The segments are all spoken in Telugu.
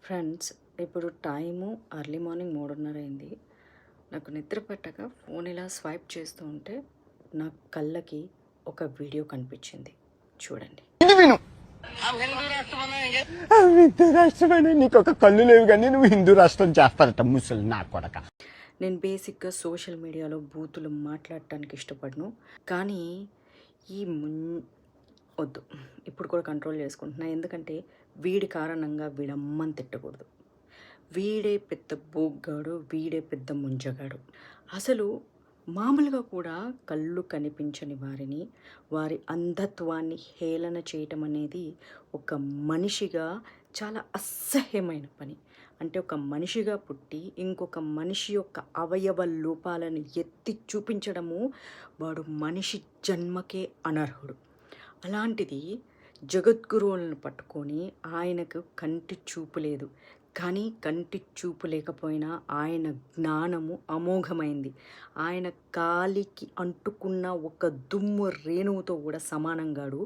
ఫ్రెండ్స్, ఇప్పుడు టైము ఎర్లీ మార్నింగ్ 3:30 అయింది. నాకు నిద్ర పట్టక ఫోన్ ఇలా స్వైప్ చేస్తూ ఉంటే నా కళ్ళకి ఒక వీడియో కనిపించింది. చూడండి. ఇది విను. హిందూ రాష్ట్రం నీకు ఒక కళ్ళు లేవు కానీ నువ్వు హిందూ రాష్ట్రం చేస్తారట ముసలి నా కొడక. నేను బేసిక్గా సోషల్ మీడియాలో బూతులు మాట్లాడటానికి ఇష్టపడను, కానీ ఈ వద్దు, ఇప్పుడు కూడా కంట్రోల్ చేసుకుంటున్నా. ఎందుకంటే వీడి కారణంగా వీడమ్మని తిట్టకూడదు. వీడే పెద్ద బోగ్గాడు, వీడే పెద్ద ముంజగాడు. అసలు మామూలుగా కూడా కళ్ళు కనిపించని వారిని, వారి అంధత్వాన్ని హేళన చేయటం అనేది ఒక మనిషిగా చాలా అసహ్యమైన పని. అంటే ఒక మనిషిగా పుట్టి ఇంకొక మనిషి యొక్క అవయవ లోపాలను ఎత్తి చూపించడము వాడు మనిషి జన్మకే అనర్హుడు. అలాంటిది జగద్గురువులను పట్టుకొని ఆయనకు కంటి చూపు లేదు, కానీ కంటి చూపు లేకపోయినా ఆయన జ్ఞానము అమోఘమైంది. ఆయన కాలికి అంటుకున్న ఒక దుమ్ము రేణువుతో కూడా సమానంగాడు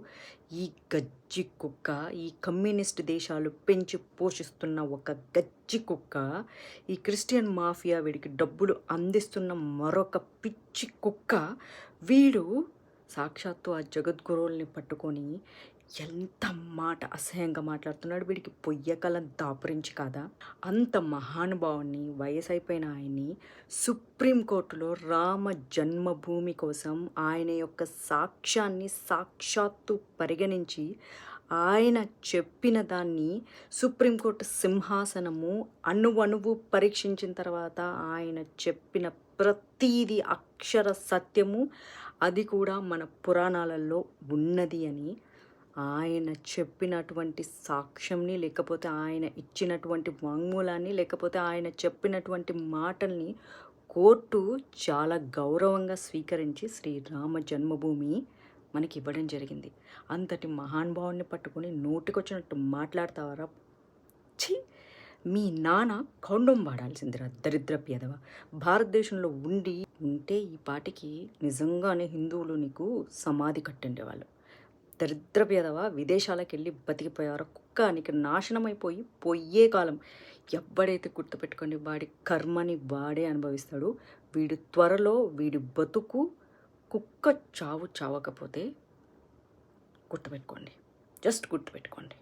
ఈ గజ్జి కుక్క. ఈ కమ్యూనిస్ట్ దేశాలు పెంచి పోషిస్తున్న ఒక గజ్జి కుక్క, ఈ క్రిస్టియన్ మాఫియా వీడికి డబ్బులు అందిస్తున్న మరొక పిచ్చి కుక్క. వీడు సాక్షాత్తు ఆ జగద్గురువుల్ని పట్టుకొని ఎంత మాట అసహ్యంగా మాట్లాడుతున్నాడు. వీడికి పొయ్యకలం దాపురించి కాదా? అంత మహానుభావుని, వయసు అయిపోయిన ఆయన్ని సుప్రీంకోర్టులో రామ జన్మభూమి కోసం ఆయన యొక్క సాక్ష్యాన్ని సాక్షాత్తు పరిగణించి ఆయన చెప్పిన దాన్ని సుప్రీంకోర్టు సింహాసనము అణువణువు పరీక్షించిన తర్వాత ఆయన చెప్పిన ప్రతీది అక్షర సత్యము, అది కూడా మన పురాణాలలో ఉన్నది అని ఆయన చెప్పినటువంటి సాక్ష్యంని, లేకపోతే ఆయన ఇచ్చినటువంటి వాంగ్మూలాన్ని, లేకపోతే ఆయన చెప్పినటువంటి మాటల్ని కోర్టు చాలా గౌరవంగా స్వీకరించి శ్రీరామ జన్మభూమి మనకి ఇవ్వడం జరిగింది. అంతటి మహానుభావుని పట్టుకొని నోటికొచ్చినట్టు మాట్లాడతావారా? ఛీ, మీ నాన్న కౌండం వాడాల్సిందిరా దరిద్రపు ఎదవ. భారతదేశంలో ఉంటే ఈ పాటికి నిజంగానే హిందువులు నీకు సమాధి కట్టిండేవాళ్ళు. దరిద్రపు ఎదవ, విదేశాలకు వెళ్ళి బతికిపోయారో కుక్క, నీకు నాశనమైపోయి పోయే కాలం. ఎవడైతే గుర్తుపెట్టుకోండి, వాడి కర్మని వాడే అనుభవిస్తాడు. వీడి త్వరలో వీడి బతుకు కుక్క చావు చావకపోతే గుర్తుపెట్టుకోండి, జస్ట్ గుర్తుపెట్టుకోండి.